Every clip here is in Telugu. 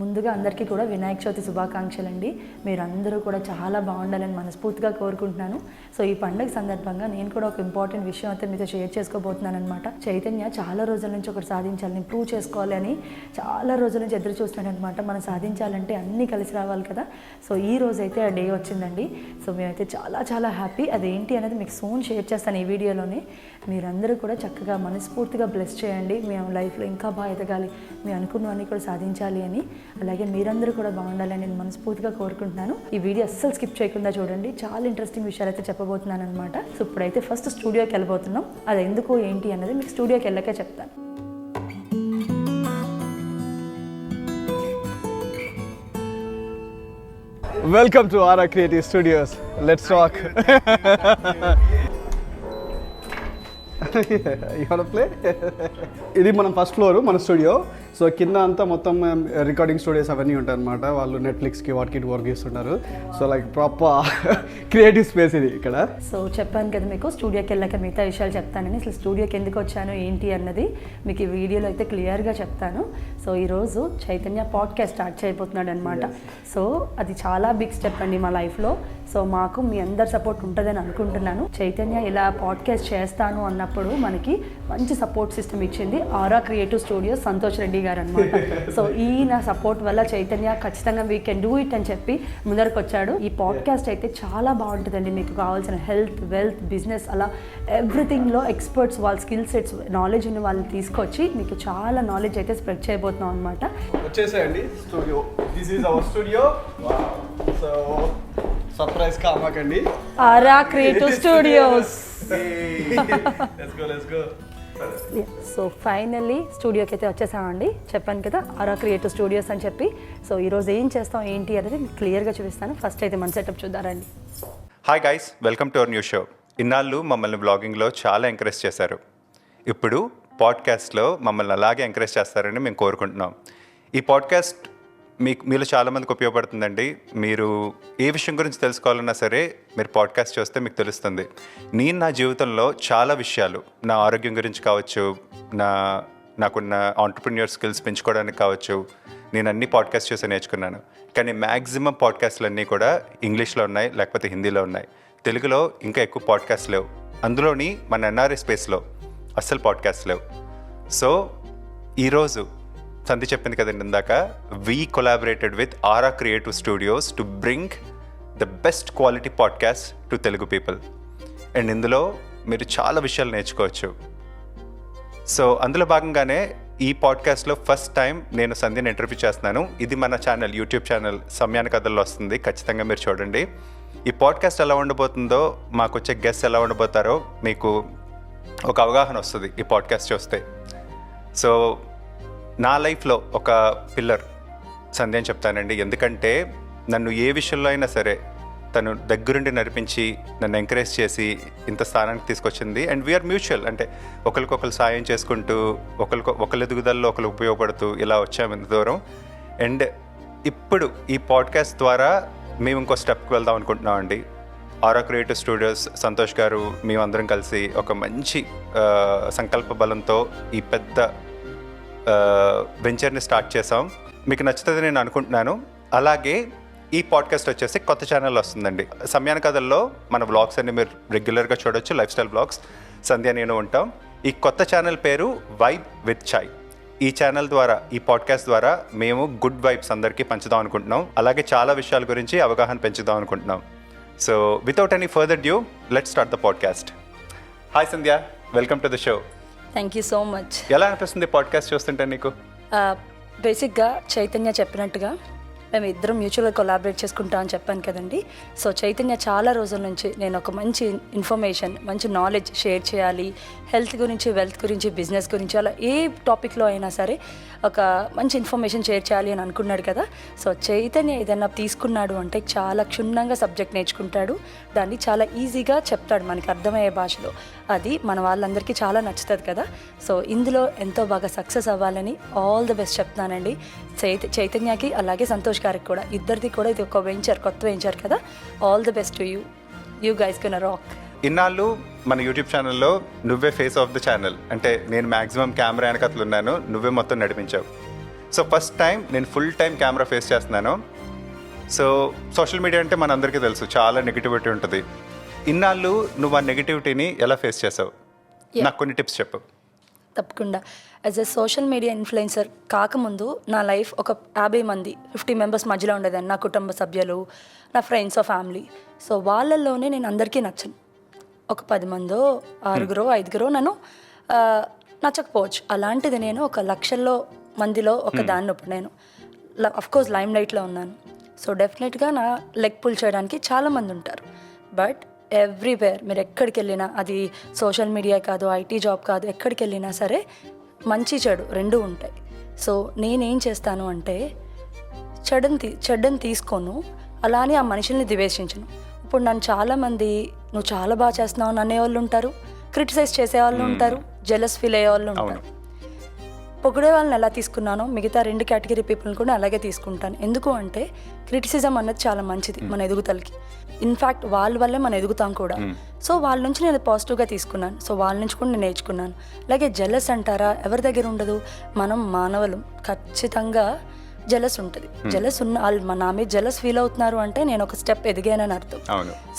ముందుగా అందరికీ కూడా వినాయక చవితి శుభాకాంక్షలు అండి. మీరందరూ కూడా చాలా బాగుండాలని మనస్ఫూర్తిగా కోరుకుంటున్నాను. సో ఈ పండుగ సందర్భంగా నేను కూడా ఒక ఇంపార్టెంట్ విషయం అయితే మీతో షేర్ చేసుకోబోతున్నాను అనమాట. చైతన్య చాలా రోజుల నుంచి ఒకటి సాధించాలని, ప్రూవ్ చేసుకోవాలి అని చాలా రోజుల నుంచి ఎదురు చూస్తున్నాడు అనమాట. మనం సాధించాలంటే అన్నీ కలిసి రావాలి కదా. సో ఈ రోజు అయితే ఆ డే వచ్చిందండి. సో మేమైతే చాలా చాలా హ్యాపీ. అదేంటి అనేది మీకు సూన్ షేర్ చేస్తాను ఈ వీడియోలోనే. మీరందరూ కూడా చక్కగా మనస్ఫూర్తిగా బ్లెస్ చేయండి. మేము లైఫ్లో ఇంకా బాగా ఎదగాలి, మేము అనుకున్నవన్నీ కూడా సాధించాలి అని. అలాగే మీరందరూ కూడా బాగుండాలని నేను మనస్ఫూర్తిగా కోరుకుంటున్నాను. ఈ వీడియో అస్సలు స్కిప్ చేయకుండా చూడండి. చాలా ఇంట్రెస్టింగ్ విషయాలు అయితే చెప్పబోతున్నాను అనమాట. సో ఇప్పుడైతే ఫస్ట్ స్టూడియోకి వెళ్ళబోతున్నాం. అది ఎందుకు ఏంటి అన్నది మీకు స్టూడియోకి వెళ్ళాకే చెప్తాను. Welcome to Ara Creative Studios. Let's talk. You wanna play? ఇది మనం ఫస్ట్ ఫ్లోర్ మన స్టూడియో. సో కింద అంతా మొత్తం రికార్డింగ్ స్టూడియోస్ అవన్నీ ఉంటాయి అనమాట. వాళ్ళు నెట్ఫ్లిక్స్కి వాటికి వర్క్ చేస్తుంటారు. So like proper creative space ఇది ఇక్కడ. సో చెప్పాను కదా మీకు స్టూడియోకి వెళ్ళాక మిగతా విషయాలు చెప్తానని. అసలు స్టూడియోకి ఎందుకు వచ్చాను ఏంటి అన్నది మీకు ఈ వీడియోలో అయితే క్లియర్గా చెప్తాను. సో ఈరోజు చైతన్య పాడ్కాస్ట్ స్టార్ట్ చేయబోతున్నాడు అనమాట. సో అది చాలా బిగ్ స్టెప్ అండి మా లైఫ్లో. సో మాకు మీ అందరి సపోర్ట్ ఉంటుందని అనుకుంటున్నాను. చైతన్య ఇలా పాడ్కాస్ట్ చేస్తాను అన్నప్పుడు మనకి మంచి సపోర్ట్ సిస్టమ్ ఇచ్చింది ఆరా క్రియేటివ్ స్టూడియోస్ సంతోష్ రెడ్డి గారు అనమాట. సో ఈయన సపోర్ట్ వల్ల చైతన్య ఖచ్చితంగా వీ కెన్ డూ ఇట్ అని చెప్పి ముందరకు వచ్చాడు. ఈ పాడ్కాస్ట్ అయితే చాలా బాగుంటుందండి. మీకు కావాల్సిన హెల్త్, వెల్త్, బిజినెస్ అలా ఎవ్రీథింగ్లో ఎక్స్పర్ట్స్ వాళ్ళ స్కిల్ సెట్స్, నాలెడ్జ్ ఉన్న వాళ్ళని తీసుకొచ్చి మీకు చాలా నాలెడ్జ్ అయితే స్ప్రెడ్ చేయబోతున్నాం అనమాట. వచ్చేసేయండి studio. This is our studio. So surprise కామాకండి. Aura creative studios. Let's go. So finally స్టూడియోకి అయితే వచ్చేసామండి. చెప్పాను కదా ఆరా క్రియేటివ్ స్టూడియోస్ అని చెప్పి. సో ఈరోజు ఏం చేస్తాం ఏంటి అనేది మీకు క్లియర్గా చూపిస్తాను. ఫస్ట్ అయితే మన సెటప్ చూద్దారండి. Hi guys, welcome to our new show. ఇన్నాళ్ళు మమ్మల్ని బ్లాగింగ్లో చాలా ఎంకరేజ్ చేశారు. ఇప్పుడు పాడ్కాస్ట్లో మమ్మల్ని అలాగే ఎంకరేజ్ చేస్తారని మేము కోరుకుంటున్నాం. ఈ పాడ్కాస్ట్ మీలో చాలామందికి ఉపయోగపడుతుందండి. మీరు ఏ విషయం గురించి తెలుసుకోవాలన్నా సరే మీరు పాడ్కాస్ట్ చూస్తే మీకు తెలుస్తుంది. నేను నా జీవితంలో చాలా విషయాలు, నా ఆరోగ్యం గురించి కావచ్చు, నాకున్న ఆంటర్‌ప్రెన్యూర్ స్కిల్స్ పెంచుకోవడానికి కావచ్చు, నేను అన్ని పాడ్కాస్ట్ చూసి నేర్చుకున్నాను. కానీ మ్యాక్సిమం పాడ్కాస్ట్లన్నీ కూడా ఇంగ్లీష్లో ఉన్నాయి, లేకపోతే హిందీలో ఉన్నాయి. తెలుగులో ఇంకా ఎక్కువ పాడ్కాస్ట్ లేవు. అందులోని మన ఎన్ఆర్ఐ స్పేస్లో అస్సలు పాడ్కాస్ట్ లేవు. సో ఈరోజు సంధి చెప్పింది కదండి ఇందాక, we collaborated with aura creative studios to bring the best quality podcast to Telugu people. And ఇందులో మీరు చాలా విషయాలు నేర్చుకోవచ్చు. సో అందులో భాగంగానే ఈ పాడ్కాస్ట్లో ఫస్ట్ టైం నేను సంధ్యని ఇంటర్వ్యూ చేస్తున్నాను. ఇది మన ఛానల్, యూట్యూబ్ ఛానల్ సమయాన కథల్లో వస్తుంది. ఖచ్చితంగా మీరు చూడండి. ఈ పాడ్కాస్ట్ ఎలా ఉండబోతుందో, మాకు వచ్చే గెస్ట్ ఎలా ఉండబోతారో మీకు ఒక అవగాహన వస్తుంది ఈ పాడ్కాస్ట్ చూస్తే. సో నా లైఫ్లో ఒక పిల్లర్ సంధ్య అని చెప్తానండి. ఎందుకంటే నన్ను ఏ విషయంలో అయినా సరే తను దగ్గరుండి నడిపించి నన్ను ఎంకరేజ్ చేసి ఇంత స్థానానికి తీసుకొచ్చింది. అండ్ వీఆర్ మ్యూచువల్, అంటే ఒకరికొకరు సాయం చేసుకుంటూ ఒకరి ఎదుగుదలలో ఒకరు ఉపయోగపడుతూ ఇలా వచ్చాము ఇంత దూరం. అండ్ ఇప్పుడు ఈ పాడ్కాస్ట్ ద్వారా మేము ఇంకో స్టెప్కి వెళ్దాం అనుకుంటున్నాం అండి. ఆరా క్రియేటివ్ స్టూడియోస్ సంతోష్ గారు మేమందరం కలిసి ఒక మంచి సంకల్ప బలంతో ఈ పెద్ద వెంచర్ని స్టార్ట్ చేసాం. మీకు నచ్చుతుంది నేను అనుకుంటున్నాను. అలాగే ఈ పాడ్కాస్ట్ వచ్చేసి కొత్త ఛానల్ వస్తుందండి. సమయాన కథల్లో మన వ్లాగ్స్ అన్ని మీరు రెగ్యులర్గా చూడొచ్చు. లైఫ్ స్టైల్ వ్లాగ్స్ సంధ్య నేను ఉంటాం. ఈ కొత్త ఛానల్ పేరు వైబ్ విత్ చాయ్. ఈ ఛానల్ ద్వారా, ఈ పాడ్కాస్ట్ ద్వారా మేము గుడ్ వైబ్స్ అందరికీ పంచుదాం అనుకుంటున్నాం. అలాగే చాలా విషయాల గురించి అవగాహన పెంచుదాం అనుకుంటున్నాం. So without any further due, let's start the podcast. Hi Sandhya, welcome to the show. Thank you so much. ఎలా అనిపిస్తుంది పాడ్కాస్ట్ చూస్తుంటే నీకు? బేసిక్గా చైతన్య చెప్పినట్టుగా మేము ఇద్దరం మ్యూచువల్గా కొలాబరేట్ చేసుకుంటాం అని చెప్పాను కదండి. సో చైతన్య చాలా రోజుల నుంచి నేను ఒక మంచి ఇన్ఫర్మేషన్, మంచి నాలెడ్జ్ షేర్ చేయాలి, హెల్త్ గురించి, వెల్త్ గురించి, బిజినెస్ గురించి, అలా ఏ టాపిక్లో అయినా సరే ఒక మంచి ఇన్ఫర్మేషన్ షేర్ చేయాలి అని అనుకున్నాడు కదా. సో చైతన్య ఏదైనా తీసుకున్నాడు అంటే చాలా క్షుణ్ణంగా సబ్జెక్ట్ నేర్చుకుంటాడు. దాన్ని చాలా ఈజీగా చెప్తాడు మనకి అర్థమయ్యే భాషలో. అది మన వాళ్ళందరికీ చాలా నచ్చుతుంది కదా. సో ఇందులో ఎంతో బాగా సక్సెస్ అవ్వాలని ఆల్ ది బెస్ట్ చెప్తానండి చైతన్యకి, అలాగే సంతోష్ గారికి కూడా. ఇద్దరిది కూడా ఇది ఒక వెంచర్, కొత్త వెంచర్ కదా. All the best to you guys can rock. ఇన్నాళ్ళు మన యూట్యూబ్ ఛానల్లో నువ్వే ఫేస్ ఆఫ్ ద ఛానల్, అంటే నేను మ్యాక్సిమం కెమెరా వెనకట్లు ఉన్నాను, నువ్వే మొత్తం నడిపించావు. సో ఫస్ట్ టైం నేను ఫుల్ టైం కెమెరా ఫేస్ చేస్తున్నాను. సో సోషల్ మీడియా అంటే మనందరికీ తెలుసు చాలా నెగిటివిటీ ఉంటుంది. ఇన్నాళ్ళు నువ్వు ఆ నెగిటివిటీని ఎలా ఫేస్ చేసావు? నాకు కొన్ని టిప్స్ చెప్పు. తప్పకుండా. As a social media influencer కాకముందు నా లైఫ్ ఒక 50 మంది 50 మెంబర్స్ మధ్యలో ఉండేదాన్ని. నా కుటుంబ సభ్యులు, నా ఫ్రెండ్స్, ఫ్యామిలీ. సో వాళ్ళల్లోనే నేను అందరికీ నచ్చను. ఒక 10 మందో 6గురో 5గురో నన్ను నచ్చకపోవచ్చు. అలాంటిది నేను ఒక లక్షల్లో మందిలో ఒక దాన్ని. ఇప్పుడు నేను అఫ్కోర్స్ లైమ్ లైట్లో ఉన్నాను. సో డెఫినెట్గా నా లెగ్ పుల్ చేయడానికి చాలామంది ఉంటారు. బట్ ఎవ్రీవేర్ మీరు ఎక్కడికి వెళ్ళినా, అది సోషల్ మీడియా కాదు, ఐటీ జాబ్ కాదు, ఎక్కడికి వెళ్ళినా సరే మంచి చెడు రెండూ ఉంటాయి. సో నేనేం చేస్తాను అంటే చెడ్డని తీసుకోను, అలానే ఆ మనుషుల్ని ద్వేషించను. ఇప్పుడు నన్ను చాలామంది నువ్వు చాలా బాగా చేస్తున్నావు అని అనేవాళ్ళు ఉంటారు, క్రిటిసైజ్ చేసేవాళ్ళు ఉంటారు, జెలస్ ఫీల్ అయ్యేవాళ్ళు ఉంటారు. పొగిడే వాళ్ళని ఎలా తీసుకున్నానో మిగతా 2 కేటగిరీ పీపుల్ని కూడా అలాగే తీసుకుంటాను. ఎందుకు అంటే క్రిటిసిజం అన్నది చాలా మంచిది మన ఎదుగుదలకి. ఇన్ఫ్యాక్ట్ వాళ్ళ వల్లే మనం ఎదుగుతాం కూడా. సో వాళ్ళ నుంచి నేను పాజిటివ్గా తీసుకున్నాను. సో వాళ్ళ నుంచి కూడా నేను నేర్చుకున్నాను. అలాగే జెలస్ అంటారా, ఎవరి దగ్గర ఉండదు? మనం మానవులు ఖచ్చితంగా జెలస్ ఉంటుంది. జెలస్ ఉన్న వాళ్ళు నా మీద జెలస్ ఫీల్ అవుతున్నారు అంటే నేను ఒక స్టెప్ ఎదిగానని అర్థం.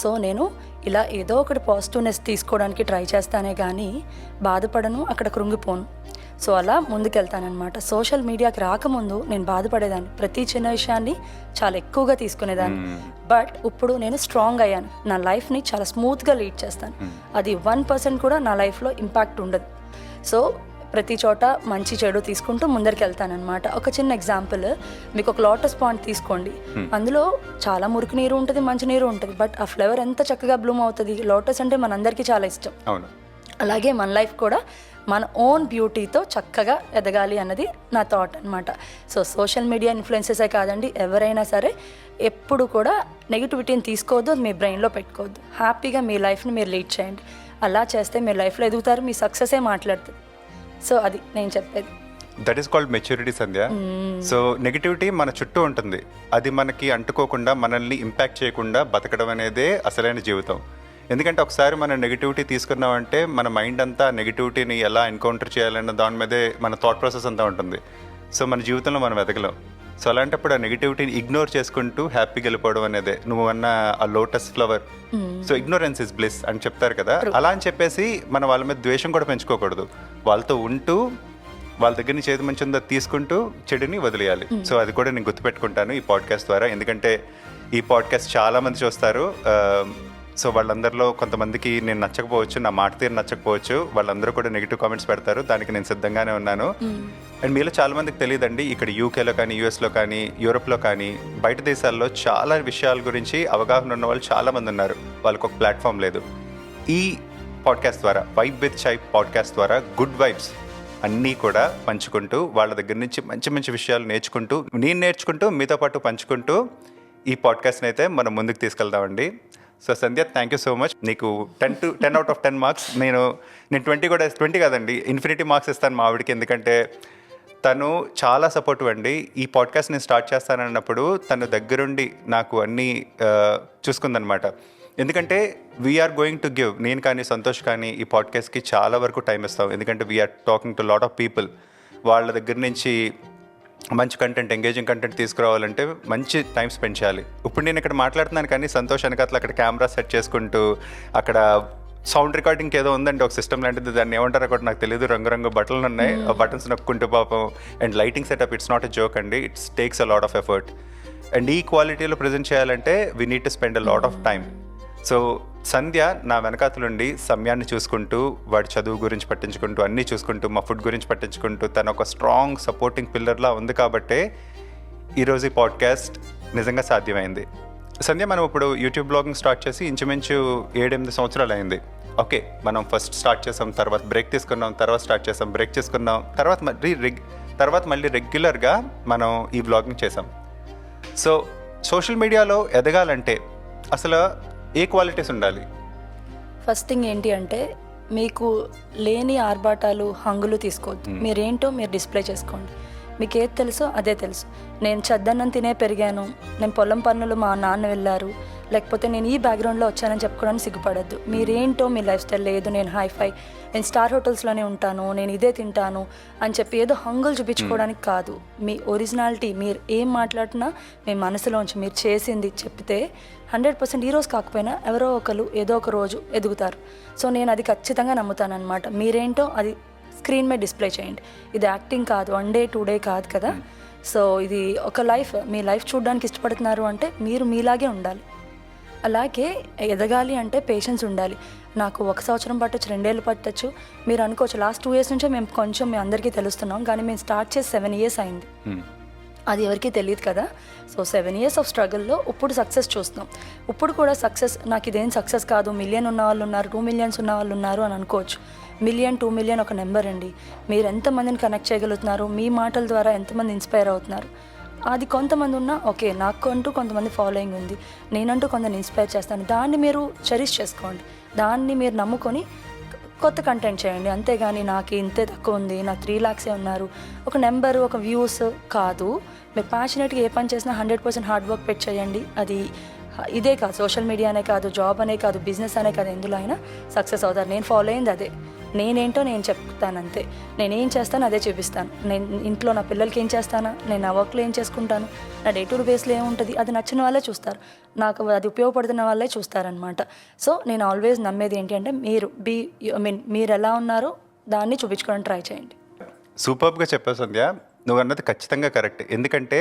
సో నేను ఇలా ఏదో ఒకటి పాజిటివ్నెస్ తీసుకోవడానికి ట్రై చేస్తానే కానీ బాధపడను, అక్కడ కృంగిపోను. సో అలా ముందుకెళ్తానమాట. సోషల్ మీడియాకి రాకముందు నేను బాధపడేదాన్ని, ప్రతి చిన్న విషయాన్ని చాలా ఎక్కువగా తీసుకునేదాన్ని. బట్ ఇప్పుడు నేను స్ట్రాంగ్ అయ్యాను, నా లైఫ్ని చాలా స్మూత్గా లీడ్ చేస్తాను. అది 1% కూడా నా లైఫ్లో ఇంపాక్ట్ ఉండదు. సో ప్రతి చోట మంచి చెడు తీసుకుంటూ ముందరికి వెళ్తానమాట. ఒక చిన్న ఎగ్జాంపుల్, మీకు ఒక లోటస్ పాండ్ తీసుకోండి. అందులో చాలా మురికి నీరు ఉంటుంది, మంచి నీరు ఉంటుంది. బట్ ఆ ఫ్లేవర్ ఎంత చక్కగా బ్లూమ్ అవుతుంది. లోటస్ అంటే మనందరికీ చాలా ఇష్టం. అలాగే మన లైఫ్ కూడా మన ఓన్ బ్యూటీతో చక్కగా ఎదగాలి అన్నది నా థాట్ అనమాట. సో సోషల్ మీడియా ఇన్ఫ్లుయెన్సెసే కాదండి, ఎవరైనా సరే ఎప్పుడు కూడా నెగిటివిటీని తీసుకోవద్దు, అది మీ బ్రెయిన్లో పెట్టుకోవద్దు. హ్యాపీగా మీ లైఫ్ని మీరు లీడ్ చేయండి. అలా చేస్తే మీ లైఫ్లో ఎదుగుతారు, మీ సక్సెసే మాట్లాడుతుంది. సో అది నేను చెప్పేది. That is called maturity Sandhya. So negativity మన చుట్టూ ఉంటుంది, అది మనకి అంటుకోకుండా మనల్ని ఇంపాక్ట్ చేయకుండా బతకడం అనేదే అసలైన జీవితం. ఎందుకంటే ఒకసారి మనం నెగిటివిటీ తీసుకున్నామంటే మన మైండ్ అంతా నెగిటివిటీని ఎలా ఎన్కౌంటర్ చేయాలన్న దాని మీదే మన థాట్ ప్రాసెస్ అంతా ఉంటుంది. సో మన జీవితంలో మనం ఎదగలేం. సో అలాంటప్పుడు ఆ నెగిటివిటీని ఇగ్నోర్ చేసుకుంటూ హ్యాపీగా వెళ్ళిపోవడం అనేదే నువ్వు అన్న ఆ lotus flower. So ignorance is bliss అని చెప్తారు కదా, అలా అని చెప్పేసి మనం వాళ్ళ మీద ద్వేషం కూడా పెంచుకోకూడదు. వాళ్ళతో ఉంటూ వాళ్ళ దగ్గర నుంచి ఏది మంచి ఉందో తీసుకుంటూ చెడుని వదిలేయాలి. సో అది కూడా నేను గుర్తుపెట్టుకుంటాను ఈ పాడ్కాస్ట్ ద్వారా. ఎందుకంటే ఈ పాడ్కాస్ట్ చాలామంది చూస్తారు. సో వాళ్ళందరిలో కొంతమందికి నేను నచ్చకపోవచ్చు, నా మాట తీరు నచ్చకపోవచ్చు, వాళ్ళందరూ కూడా నెగిటివ్ కామెంట్స్ పెడతారు. దానికి నేను సిద్ధంగానే ఉన్నాను. అండ్ మీలో చాలామందికి తెలియదండి, ఇక్కడ యూకేలో కానీ, యూఎస్లో కానీ, యూరోప్లో కానీ, బయట దేశాల్లో చాలా విషయాల గురించి అవగాహన ఉన్న వాళ్ళు చాలామంది ఉన్నారు. వాళ్ళకు ఒక ప్లాట్ఫామ్ లేదు. ఈ పాడ్కాస్ట్ ద్వారా, వైబ్ విత్ చై పాడ్కాస్ట్ ద్వారా గుడ్ వైబ్స్ అన్నీ కూడా పంచుకుంటూ వాళ్ళ దగ్గర నుంచి మంచి మంచి విషయాలు నేర్చుకుంటూ, నేను నేర్చుకుంటూ మీతో పాటు పంచుకుంటూ ఈ పాడ్కాస్ట్ని అయితే మనం ముందుకు తీసుకెళ్దామండి. So Sandhya, thank you so much. నీకు 10 out of 10 మార్క్స్. నేను 20 కాదండి, ఇన్ఫినిటీ మార్క్స్ ఇస్తాను మా ఆవిడకి. ఎందుకంటే తను చాలా సపోర్టివ్ అండి. ఈ పాడ్కాస్ట్ నేను స్టార్ట్ చేస్తానన్నప్పుడు తను దగ్గరుండి నాకు అన్నీ చూసుకుందనమాట. ఎందుకంటే వీఆర్ గోయింగ్ టు గివ్, నేను కానీ సంతోష్ కానీ ఈ పాడ్కాస్ట్కి చాలా వరకు టైం ఇస్తాం. ఎందుకంటే we are talking to lot of people. వాళ్ళ దగ్గర నుంచి మంచి కంటెంట్, ఎంగేజింగ్ కంటెంట్ తీసుకురావాలంటే మంచి టైం స్పెండ్ చేయాలి. ఇప్పుడు నేను ఇక్కడ మాట్లాడుతున్నాను కానీ సంతోష్ వెనకాల అక్కడ కెమెరా సెట్ చేసుకుంటూ, అక్కడ సౌండ్ రికార్డింగ్కి ఏదో ఉందండి ఒక సిస్టమ్ లాంటిది, దాన్ని ఏమంటారో కూడా నాకు తెలియదు. రంగురంగు బటన్లు ఉన్నాయి, ఆ బటన్స్ నొక్కుంటూ పాపం. And lighting setup, it's not a joke అండి, it's takes a lot of effort. And ఈ క్వాలిటీలో ప్రజెంట్ చేయాలంటే we need to spend a lot of time. So Sandhya నా వెనకాతలుండి సమయాన్ని చూసుకుంటూ, వాడి చదువు గురించి పట్టించుకుంటూ, అన్నీ చూసుకుంటూ, మా ఫుడ్ గురించి పట్టించుకుంటూ, తను ఒక స్ట్రాంగ్ సపోర్టింగ్ పిల్లర్లా ఉంది. కాబట్టే ఈరోజు ఈ పాడ్కాస్ట్ నిజంగా సాధ్యమైంది. సంధ్య, మనం ఇప్పుడు యూట్యూబ్ బ్లాగింగ్ స్టార్ట్ చేసి ఇంచుమించు 7-8 సంవత్సరాలు అయింది. ఓకే, మనం ఫస్ట్ స్టార్ట్ చేసాం, తర్వాత బ్రేక్ తీసుకున్నాం, తర్వాత స్టార్ట్ చేసాం, బ్రేక్ చేసుకున్నాం, తర్వాత మళ్ళీ రెగ్యులర్గా మనం ఈ బ్లాగింగ్ చేసాం. సో సోషల్ మీడియాలో ఎదగాలంటే అసలు ఏ క్వాలిటీస్ ఉండాలి? ఫస్ట్ థింగ్ ఏంటి అంటే మీకు లేని ఆర్భాటాలు, హంగులు తీసుకోవద్దు. మీరేంటో మీరు డిస్ప్లే చేసుకోండి. మీకు ఏది తెలుసో అదే తెలుసు. నేను చద్దన్నం తినే పెరిగాను, నేను పొలం పనులు మా నాన్న వెళ్ళారు, లేకపోతే నేను ఈ బ్యాక్గ్రౌండ్లో వచ్చానని చెప్పుకోవడానికి సిగ్గుపడద్దు. మీరేంటో మీ లైఫ్ స్టైల్ లేదు, నేను హైఫై, నేను స్టార్ హోటల్స్లోనే ఉంటాను, నేను ఇదే తింటాను అని చెప్పి ఏదో హంగులు చూపించుకోవడానికి కాదు. మీ ఒరిజినాలిటీ, మీరు ఏం మాట్లాడినా మీ మనసులోంచి మీరు చేసింది చెప్తే 100% ఈ రోజు కాకపోయినా ఎవరో ఒకరు ఏదో ఒక రోజు ఎదుగుతారు. సో నేను అది ఖచ్చితంగా నమ్ముతాను అనమాట. మీరేంటో అది స్క్రీన్ మీద డిస్ప్లే చేయండి. ఇది యాక్టింగ్ కాదు, 1 day 2 day కాదు కదా. సో ఇది ఒక లైఫ్, మీ లైఫ్ చూడడానికి ఇష్టపడుతున్నారు అంటే మీరు మీలాగే ఉండాలి. అలాగే ఎదగాలి అంటే పేషెన్స్ ఉండాలి. నాకు 1 సంవత్సరం పట్టచ్చు, 2 ఏళ్ళు పట్టచ్చు. మీరు అనుకోవచ్చు లాస్ట్ 2 years నుంచే మేము కొంచెం మీ అందరికీ తెలుస్తున్నాం, కానీ మేము స్టార్ట్ చేసి 7 years అయింది. అది ఎవరికీ తెలియదు కదా. సో 7 years ఆఫ్ స్ట్రగుల్లో ఇప్పుడు సక్సెస్ చూస్తున్నాం. ఇప్పుడు కూడా సక్సెస్, నాకు ఇదేం సక్సెస్ కాదు, 1 million ఉన్న వాళ్ళు ఉన్నారు, 2 millions ఉన్న వాళ్ళు ఉన్నారు అని అనుకోవచ్చు. 1 million 2 million ఒక నెంబర్ అండి. మీరు ఎంతమందిని కనెక్ట్ చేయగలుగుతున్నారు, మీ మాటల ద్వారా ఎంతమంది ఇన్స్పైర్ అవుతున్నారు, అది కొంతమంది ఉన్నా ఓకే. నాకు అంటూ కొంతమంది ఫాలోయింగ్ ఉంది, నేనంటూ కొంతమంది ఇన్స్పైర్ చేస్తాను. దాన్ని మీరు చెరిష్ చేసుకోండి, దాన్ని మీరు నమ్ముకొని కొత్త కంటెంట్ చేయండి. అంతేగాని నాకు ఇంతే తక్కువ ఉంది, నాకు 3 lakhs ఉన్నారు, ఒక నెంబరు, ఒక వ్యూస్ కాదు. మీరు ప్యాషనేట్గా ఏ పని చేసినా 100% హార్డ్ వర్క్ పెట్టి చేయండి. అది ఇదే కాదు, సోషల్ మీడియానే కాదు, జాబ్ అనే కాదు, బిజినెస్ అనే కాదు, ఎందులో అయినా సక్సెస్ అవుతారు. నేను ఫాలో అయింది అదే. నేనేంటో నేను చెప్తాను అంతే. నేనేం చేస్తాను అదే చూపిస్తాను. నేను ఇంట్లో నా పిల్లలకి ఏం చేస్తానా, నేను నా వర్క్లో ఏం చేసుకుంటాను, నా డే టు డే బేస్లో ఏముంటుంది, అది నచ్చిన వాళ్ళే చూస్తారు, నాకు అది ఉపయోగపడుతున్న వాళ్ళే చూస్తారనమాట. సో నేను ఆల్వేస్ నమ్మేది ఏంటి అంటే మీరు మీరు ఎలా ఉన్నారో దాన్ని చూపించుకోవడానికి ట్రై చేయండి. సూపర్గా చెప్పావు సంధ్య, నువ్వు అన్నది ఖచ్చితంగా కరెక్ట్. ఎందుకంటే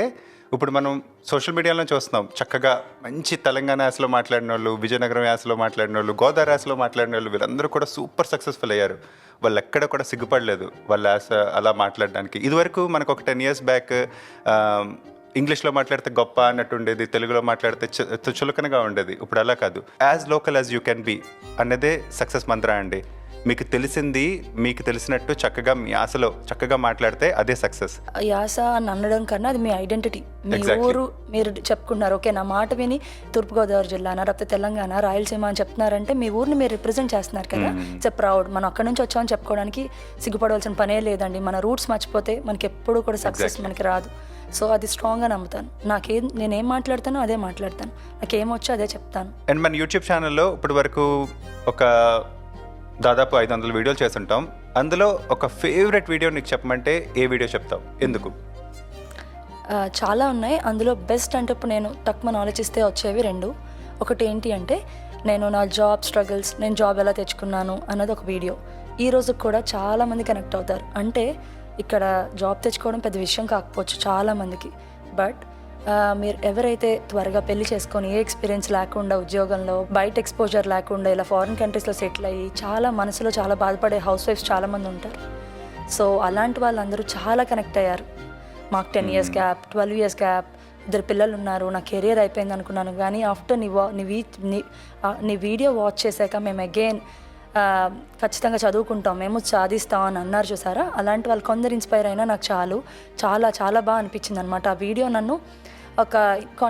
ఇప్పుడు మనం సోషల్ మీడియాలో చూస్తున్నాం, చక్కగా మంచి తెలంగాణ యాసలో మాట్లాడిన వాళ్ళు, విజయనగరం యాసలో మాట్లాడిన వాళ్ళు, గోదావరి యాసలో మాట్లాడిన వాళ్ళు, వీళ్ళందరూ కూడా సూపర్ సక్సెస్ఫుల్ అయ్యారు. వాళ్ళు ఎక్కడ కూడా సిగ్గుపడలేదు వాళ్ళ యాస అలా మాట్లాడడానికి. ఇదివరకు మనకు ఒక 10 years బ్యాక్ ఇంగ్లీష్లో మాట్లాడితే గొప్ప అన్నట్టు ఉండేది, తెలుగులో మాట్లాడితే చులకనగా ఉండేది. ఇప్పుడు అలా కాదు, as local as you can be అన్నదే సక్సెస్ మంత్ర అండి. మీకు తెలిసింది మీకు తెలిసినట్టు చక్కగా మీ యాసలో చక్కగా మాట్లాడితే అదే సక్సెస్. యాస అని అనడం కన్నా అది మీ ఐడెంటిటీ, మీ ఊరు మీరు చెప్పుకున్నారు. ఓకే, నా మాట విని తూర్పుగోదావరి జిల్లా లేకపోతే తెలంగాణ, రాయలసీమ అని చెప్తున్నారంటే మీ ఊరిని మీరు రిప్రజెంట్ చేస్తున్నారు కదా. It's proud. మనం అక్కడి నుంచి వచ్చామని చెప్పుకోవడానికి సిగ్గుపడవలసిన పనే లేదండి. మన రూట్స్ మర్చిపోతే మనకి ఎప్పుడు కూడా సక్సెస్ మనకి రాదు. సో అది స్ట్రాంగ్గా నమ్ముతాను. నేనేం మాట్లాడతానో అదే మాట్లాడతాను, నాకేమొచ్చో అదే చెప్తాను. అండ్ మన యూట్యూబ్ ఛానల్లో ఇప్పటి వరకు ఒక దాదాపు 500 వీడియోలు చేస్తుంటాం. అందులో ఒక ఫేవరెట్ వీడియో నీకు చెప్పమంటే ఏ వీడియో చెప్తావు, ఎందుకు? చాలా ఉన్నాయి. అందులో బెస్ట్ అంటే ఇప్పుడు నేను తక్కువ నాలెడ్జ్ ఇస్తే వచ్చేవి 2. ఒకటి ఏంటి అంటే నేను నా జాబ్ స్ట్రగుల్స్, నేను జాబ్ ఎలా తెచ్చుకున్నాను అన్నది ఒక వీడియో. ఈ రోజు కూడా చాలామంది కనెక్ట్ అవుతారు. అంటే ఇక్కడ జాబ్ తెచ్చుకోవడం పెద్ద విషయం కాకపోవచ్చు చాలామందికి, బట్ మీరు ఎవరైతే త్వరగా పెళ్లి చేసుకొని ఏ ఎక్స్పీరియన్స్ లేకుండా, ఉద్యోగంలో బయట ఎక్స్పోజర్ లేకుండా ఇలా ఫారిన్ కంట్రీస్లో సెటిల్ అయ్యి చాలా మనసులో చాలా బాధపడే హౌస్ వైఫ్స్ చాలామంది ఉంటారు. సో అలాంటి వాళ్ళందరూ చాలా కనెక్ట్ అయ్యారు. మాకు 10 years గ్యాప్, 12 years గ్యాప్, 2 పిల్లలు ఉన్నారు, నా కెరియర్ అయిపోయింది అనుకున్నాను, కానీ ఆఫ్టర్ నీ వీడియో వాచ్ చేశాక మేము అగైన్ ఖచ్చితంగా చదువుకుంటాం, మేము సాధిస్తాం అని అన్నారు చూసారా. అలాంటి వాళ్ళు కొందరు ఇన్స్పైర్ అయినా నాకు చాలా చాలా బాగా అనిపించింది అనమాట. ఆ వీడియో నన్ను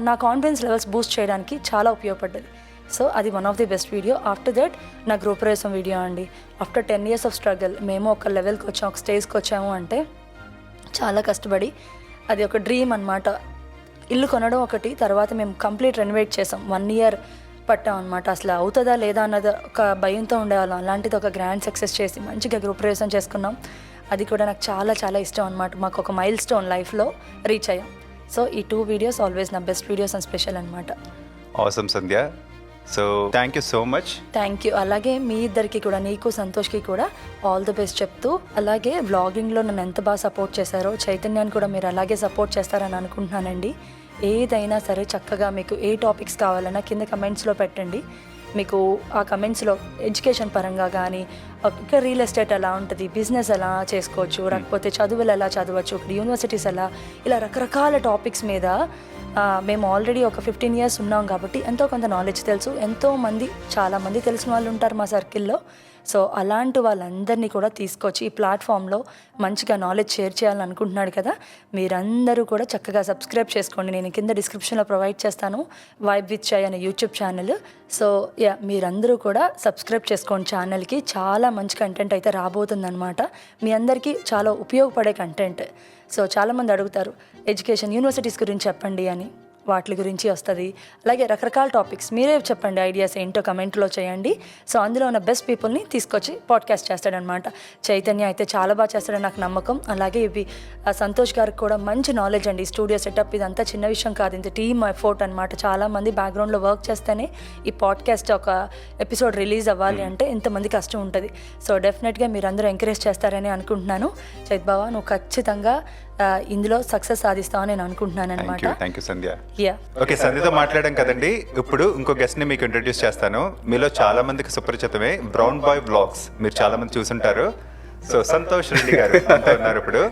నా కాన్ఫిడెన్స్ లెవెల్స్ బూస్ట్ చేయడానికి చాలా ఉపయోగపడ్డది. సో అది one of the best video. After that నా గృహప్రవేశం వీడియో అండి. ఆఫ్టర్ 10 years ఆఫ్ స్ట్రగుల్ మేము ఒక లెవెల్కి వచ్చాము, ఒక స్టేజ్కి వచ్చాము అంటే చాలా కష్టపడి, అది ఒక డ్రీమ్ అనమాట. ఇల్లు కొనడం ఒకటి, తర్వాత మేము కంప్లీట్ రెనోవేట్ చేసాం, 1 year పట్టాం అనమాట. అసలు అవుతుందా లేదా అన్నది ఒక భయంతో ఉండేవాళ్ళం. అలాంటిది ఒక గ్రాండ్ సక్సెస్ చేసి మంచిగా గృహప్రవేశం చేసుకున్నాం. అది కూడా నాకు చాలా చాలా ఇష్టం అనమాట. మాకు ఒక మైల్ స్టోన్ లైఫ్లో రీచ్ అయ్యాం. సో ఈ 2 videos ఆల్వేస్ నా బెస్ట్ వీడియోస్ అండ్ స్పెషల్ అనమాట. Awesome Sandhya, so thank you so much. Thank you. అలాగే మీ ఇద్దరికి కూడా, నీకు సంతోష్కి కూడా ఆల్ ది బెస్ట్ చెప్తూ, అలాగే వ్లాగింగ్లో నన్ను ఎంత బాగా సపోర్ట్ చేశారో చైతన్యాన్ని కూడా మీరు అలాగే సపోర్ట్ చేస్తారని అనుకుంటున్నానండి. ఏదైనా సరే చక్కగా మీకు ఏ టాపిక్స్ కావాలన్నా కింద కమెంట్స్లో పెట్టండి. మీకు ఆ కమెంట్స్లో ఎడ్యుకేషన్ పరంగా కానీ, ఇక్కడ రియల్ ఎస్టేట్ ఎలా ఉంటుంది, బిజినెస్ ఎలా చేసుకోవచ్చు, లేకపోతే చదువులు ఎలా చదవచ్చు, ఇక్కడ యూనివర్సిటీస్ ఎలా, ఇలా రకరకాల టాపిక్స్ మీద మేము ఆల్రెడీ ఒక 15 years ఉన్నాం కాబట్టి ఎంతో కొంత నాలెడ్జ్ తెలుసు. చాలామంది తెలిసిన వాళ్ళు ఉంటారు మా సర్కిల్లో. సో అలాంటి వాళ్ళందరినీ కూడా తీసుకొచ్చి ఈ ప్లాట్ఫామ్లో మంచిగా నాలెడ్జ్ షేర్ చేయాలని అనుకుంటున్నాడు కదా. మీరందరూ కూడా చక్కగా సబ్స్క్రైబ్ చేసుకోండి. నేను కింద డిస్క్రిప్షన్లో ప్రొవైడ్ చేస్తాను వైబ్ విత్ చై అనే యూట్యూబ్ ఛానల్. సో మీరందరూ కూడా సబ్స్క్రైబ్ చేసుకోండి ఛానల్కి. చాలా మంచి కంటెంట్ అయితే రాబోతుందన్నమాట, మీ అందరికీ చాలా ఉపయోగపడే కంటెంట్. సో చాలామంది అడుగుతారు ఎడ్యుకేషన్, యూనివర్సిటీస్ గురించి చెప్పండి అని. వాటి గురించి వస్తుంది. అలాగే రకరకాల టాపిక్స్ మీరే చెప్పండి, ఐడియాస్ ఏంటో కమెంట్లో చేయండి. సో అందులో ఉన్న బెస్ట్ పీపుల్ని తీసుకొచ్చి పాడ్కాస్ట్ చేస్తాడనమాట. చైతన్య అయితే చాలా బాగా చేస్తాడని నాకు నమ్మకం. అలాగే ఇవి సంతోష్ గారికి కూడా మంచి నాలెడ్జ్ అండి. స్టూడియో సెటప్ ఇదంతా చిన్న విషయం కాదు, ఇంత టీమ్ ఎఫోర్ట్ అనమాట. చాలామంది బ్యాక్గ్రౌండ్లో వర్క్ చేస్తేనే ఈ పాడ్కాస్ట్ ఒక ఎపిసోడ్ రిలీజ్ అవ్వాలి అంటే ఇంతమంది కష్టం ఉంటుంది. సో డెఫినెట్గా మీరందరూ ఎంకరేజ్ చేస్తారని అనుకుంటున్నాను. చైత్ బావ, నువ్వు ఖచ్చితంగా ఇందులో సక్సెస్ సాధిస్తావు నేను అనుకుంటున్నాను అనమాట. Thank you Sandhya. ఓకే, సంధ్యతో మాట్లాడాం కదండి. ఇప్పుడు ఇంకో గెస్ట్ ని మీకు ఇంట్రడ్యూస్ చేస్తాను. మీలో చాలా మందికి సుపరిచితమే బ్రౌన్ బాయ్ వ్లాగ్స్, మీరు చాలా మంది చూసుంటారు. సో సంతోష్ రెడ్డి గారు మనతో ఉన్నారు ఇప్పుడు.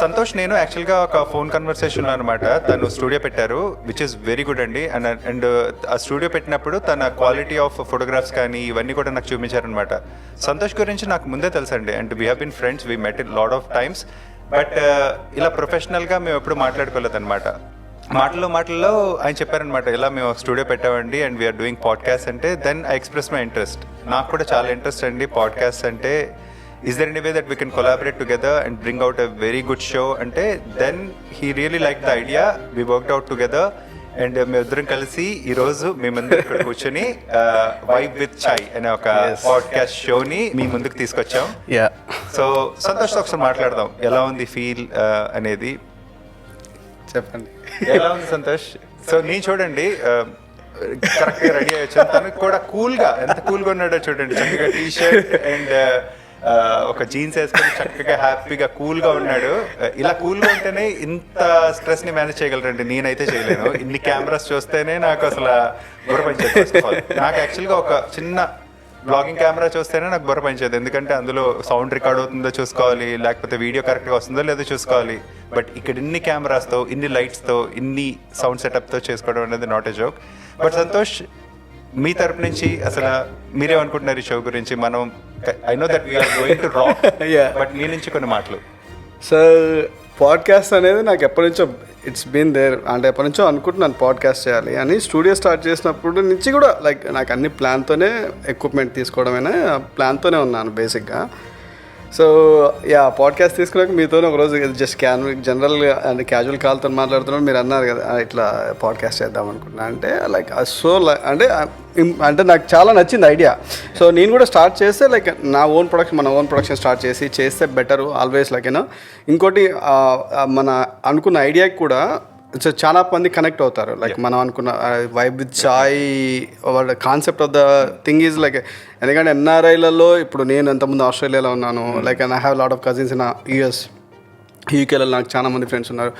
సంతోష్, నేను యాక్చువల్గా ఒక ఫోన్ కన్వర్సేషన్ అనమాట. తను స్టూడియో పెట్టారు, విచ్ ఇస్ వెరీ గుడ్ అండి. అండ్ ఆ స్టూడియో పెట్టినప్పుడు తన క్వాలిటీ ఆఫ్ ఫోటోగ్రాఫ్స్ కానీ ఇవన్నీ కూడా నాకు చూపించారనమాట. సంతోష్ గురించి నాకు ముందే తెలుసండి. And we have been friends, we met in lot of times. But ఇలా ప్రొఫెషనల్గా మేము ఎప్పుడు మాట్లాడుకోలేదు అనమాట. మాటల్లో ఆయన చెప్పారనమాట, ఇలా మేము స్టూడియో పెట్టామండి అండ్ వీఆర్ డూయింగ్ పాడ్కాస్ట్ అంటే. Then I express my interest. నాకు కూడా చాలా ఇంట్రెస్ట్ అండి పాడ్కాస్ట్ అంటే. Is there any way that we can collaborate together and bring out a very good show? Ante then he really liked the idea. We worked out together and మేమిద్దరం కలిసి ఈ రోజు మేమందరం ఇక్కడ కూర్చొని వైబ్ విత్ చాయ్ అనే ఒక పాడ్కాస్ట్ షోని మీ ముందుకు తీసుకొచ్చాం. సో సంతోష్ ఒకసారి మాట్లాడదాం, ఎలా ఉంది ఫీల్ అనేది చెప్పండి. ఎలా ఉంది సంతోష్? సో నేను చూడండి కరెక్ట్గా రెడీ అయ్యొచ్చాను. తనకు కూడా కూల్గా, ఎంత కూల్గా ఉన్నాడో చూడండి. చక్కగా టీ షర్ట్ అండ్ ఒక జీన్స్ వేసుకొని చక్కగా హ్యాపీగా కూల్గా ఉన్నాడు. ఇలా కూల్గా ఉంటేనే ఇంత స్ట్రెస్ని మేనేజ్ చేయగలరండి. నేనైతే చేయలేను. ఇన్ని కెమెరాస్ చూస్తేనే నాకు అసలు బుర్ర పనిచేది. ఫస్ట్ ఆఫ్ ఆల్ నాకు యాక్చువల్గా ఒక చిన్న బ్లాగింగ్ కెమెరా చూస్తేనే నాకు బుర్ర పనిచేది. ఎందుకంటే అందులో సౌండ్ రికార్డ్ అవుతుందో చూసుకోవాలి, లేకపోతే వీడియో కరెక్ట్గా వస్తుందో లేదో చూసుకోవాలి. బట్ ఇక్కడ ఇన్ని కెమెరాస్తో, ఇన్ని లైట్స్తో, ఇన్ని సౌండ్ సెటప్తో చేసుకోవడం అనేది not a joke. But Santosh, మీ తరపు నుంచి అసలు మీరేమనుకుంటున్నారు ఈ షో గురించి? మనం I know that we're going to rock, but మీ నుంచి కొన్ని మాటలు. సో పాడ్కాస్ట్ అనేది నాకు ఎప్పటి నుంచో ఇట్స్ బీన్ దేర్. అంటే ఎప్పటి నుంచో అనుకుంటున్నాను పాడ్కాస్ట్ చేయాలి అని. స్టూడియో స్టార్ట్ చేసినప్పుడు నుంచి కూడా లైక్ నాకు అన్ని ప్లాన్తోనే, ఎక్విప్మెంట్ తీసుకోవడమైనా ప్లాన్తోనే ఉన్నాను బేసిక్గా. సో పాడ్కాస్ట్ తీసుకున్నాక మీతోనే ఒకరోజు జస్ట్ జనరల్గా అంటే క్యాజువల్ కాల్తో మాట్లాడుతున్నాడు. మీరు అన్నారు కదా ఇట్లా పాడ్కాస్ట్ చేద్దాం అనుకుంటున్నా అంటే లైక్ సో అంటే నాకు చాలా నచ్చింది ఐడియా. సో నేను కూడా స్టార్ట్ చేస్తే లైక్ మన ఓన్ ప్రొడక్షన్ స్టార్ట్ చేస్తే బెటర్ ఆల్వేస్ లైక్ యూనో. ఇంకోటి మన అనుకున్న ఐడియాకి కూడా చాలా మంది కనెక్ట్ అవుతారు. లైక్ మనం అనుకున్న vibe with chai concept of the thing is like, ఎందుకంటే ఎన్ఆర్ఐలలో ఇప్పుడు నేను ఎంతమంది ఆస్ట్రేలియాలో ఉన్నాను, like I have lot of cousins in US, యూకేలో నాకు చాలా మంది ఫ్రెండ్స్ ఉన్నారు.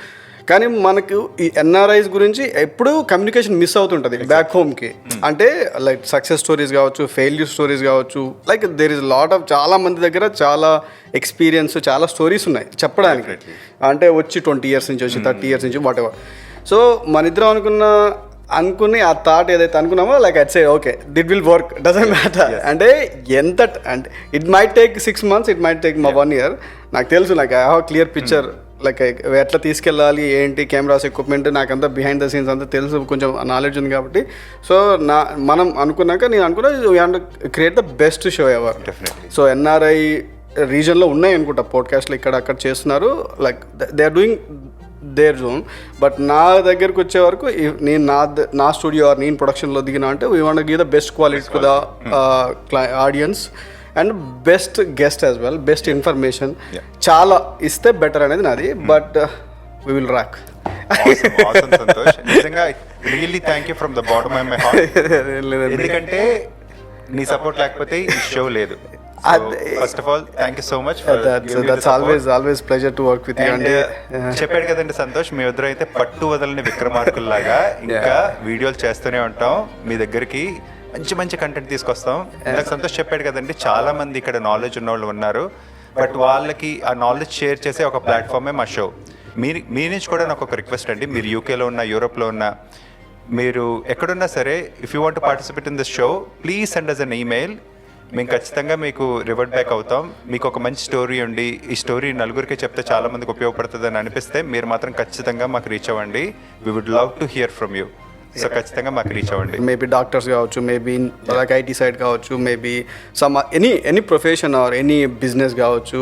కానీ మనకు ఈ ఎన్ఆర్ఐస్ గురించి ఎప్పుడూ కమ్యూనికేషన్ మిస్ అవుతుంటుంది బ్యాక్ హోమ్కి. అంటే లైక్ సక్సెస్ స్టోరీస్ కావచ్చు, ఫెయిల్యూర్ స్టోరీస్ కావచ్చు, like there is lot of చాలా మంది దగ్గర చాలా ఎక్స్పీరియన్స్, చాలా స్టోరీస్ ఉన్నాయి చెప్పడానికి. అంటే వచ్చి 20 years నుంచి వచ్చి 30 years నుంచి వాట్ ఎవర్. సో మన ఇద్దరం అనుకుని ఆ థాట్ ఏదైతే అనుకున్నామో like I'd say okay that will work, doesn't matter. అంటే అంటే it might take 6 months, it might take 1 year. నాకు తెలుసు, like I have clear picture like ఎట్లా తీసుకెళ్ళాలి, ఏంటి కెమెరాస్, ఎక్విప్మెంట్, నాకంతా బిహైండ్ ద సీన్స్ అంతా తెలుసు, కొంచెం నాలెడ్జ్ ఉంది కాబట్టి. సో మనం అనుకున్నాక నేను అనుకున్నా we want to create the best show ever. So NRI రీజన్లో ఉన్నాయి అనుకుంటా పాడ్కాస్ట్లు, ఇక్కడ అక్కడ చేస్తున్నారు, like they are doing their zone. But నా దగ్గరకు వచ్చే వరకు నేను నా స్టూడియో నేను ప్రొడక్షన్లో దిగినా అంటే we want give the best quality to the audience and best guest as well, best information చాలా ఇస్తే బెటర్ అనేది నాది. But we will rock. Really thank you from the bottom of my heart. ఎందుకంటే నీ సపోర్ట్ లేకపోతే ఈ షో లేదు. First of all thank you so much. That's always pleasure to work with you. అంటే చెప్పాడు కదండి సంతోష్, మీ ఇద్దరు అయితే పట్టు వదలని విక్రమార్కుల్లాగా ఇంకా వీడియోలు చేస్తూనే ఉంటాం, మీ దగ్గరికి మంచి కంటెంట్ తీసుకొస్తాం. ఇందాక సంతోష్ చెప్పాడు కదండి, చాలా మంది ఇక్కడ నాలెడ్జ్ ఉన్న వాళ్ళు ఉన్నారు, బట్ వాళ్ళకి ఆ నాలెడ్జ్ షేర్ చేసే ఒక ప్లాట్ఫామే మా షో. మీ నుంచి కూడా నాకు ఒక రిక్వెస్ట్ అండి, మీరు యూకేలో ఉన్న, యూరోప్లో ఉన్న, మీరు ఎక్కడున్నా సరే, if you want to participate in this show please send us an email. మేము ఖచ్చితంగా మీకు రివర్ట్ బ్యాక్ అవుతాం. మీకు ఒక మంచి స్టోరీ ఉండి ఈ స్టోరీ నలుగురికి చెప్తే చాలా మందికి ఉపయోగపడుతుంది అని అనిపిస్తే మీరు మాత్రం ఖచ్చితంగా మాకు రీచ్ అవ్వండి. We would love to hear from you. So ఖచ్చితంగా మాకు రీచ్ అవ్వండి. మేబీ డాక్టర్స్ కావచ్చు, మేబీ లైక్ ఐటీ సైడ్ కావచ్చు, maybe some any profession or any business కావచ్చు.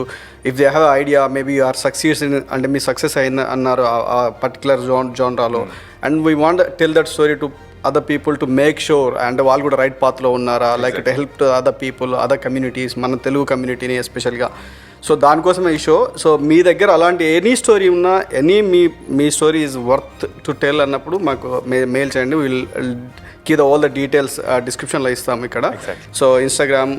If they have idea, maybe you are success in, అంటే మీ సక్సెస్ అయింది అన్నారు ఆ పర్టికులర్ జోన్రాలో, and we want tell that story to other people to make sure and వాళ్ళు కూడా రైట్ పాత్లో ఉన్నారా, like to help to other people, other communities, మన తెలుగు కమ్యూనిటీని ఎస్పెషల్గా. సో దానికోసమే ఈ షో. సో మీ దగ్గర అలాంటి ఎనీ స్టోరీ ఉన్నా, మీ story is worth to tell అన్నప్పుడు మాకు మెయిల్ చేయండి. కింద ఆల్ ద డీటెయిల్స్ డిస్క్రిప్షన్లో ఇస్తాం ఇక్కడ. So Instagram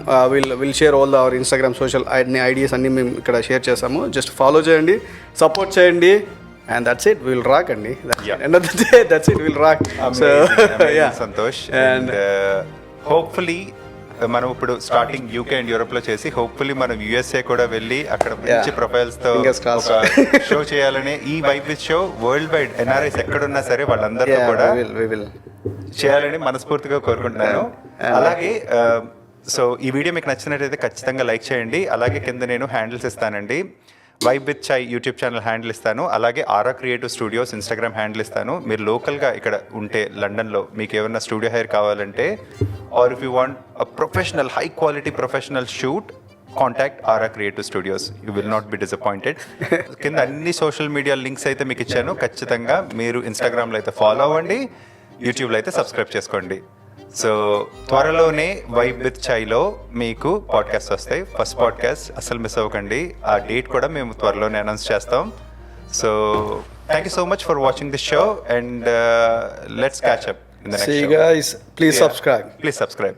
will share all our Instagram social ideas అన్నీ మేము ఇక్కడ షేర్ చేస్తాము. జస్ట్ ఫాలో చేయండి, సపోర్ట్ చేయండి, and that's it, we'll rock అండి. End of the day, that's it, we'll rock. So yeah, Santosh. And hopefully మనం ఇప్పుడు స్టార్టింగ్ యూకే అండ్ యూరోప్ లో చేసి హోప్ఫుల్లీ మనం యుఎస్ఏ కూడా వెళ్ళి అక్కడ మంచి ప్రొఫైల్స్ తో షో చేయాలని, ఈ vibe with show world wide NRIs ఎక్కడున్నా సరే వాళ్ళందరితో కూడా చేయాలని మనస్ఫూర్తిగా కోరుకుంటున్నాను. అలాగే సో ఈ వీడియో మీకు నచ్చినట్టయితే ఖచ్చితంగా లైక్ చేయండి. అలాగే కింద నేను హ్యాండిల్స్ ఇస్తానండి. Vibe with Chai YouTube channel handle ఇస్తాను, అలాగే Aura creative Studios Instagram handle ఇస్తాను. మీరు లోకల్గా ఇక్కడ ఉంటే లండన్లో మీకు ఏమైనా స్టూడియో హైర్ కావాలంటే, or if you want a professional high quality professional shoot, contact Aura creative Studios. You will not be disappointed. కింద అన్ని సోషల్ మీడియా లింక్స్ అయితే మీకు ఇచ్చాను. ఖచ్చితంగా మీరు ఇన్స్టాగ్రామ్లో అయితే ఫాలో అవ్వండి, యూట్యూబ్లో అయితే సబ్స్క్రైబ్ చేసుకోండి. సో త్వరలోనే వైబ్ విత్ చైలో మీకు పాడ్కాస్ట్ వస్తాయి. ఫస్ట్ పాడ్కాస్ట్ అసలు మిస్ అవ్వకండి. ఆ డేట్ కూడా మేము త్వరలోనే అనౌన్స్ చేస్తాం. So thank you so much for watching this show and let's catch up in the next show. See you guys, please subscribe. Please subscribe.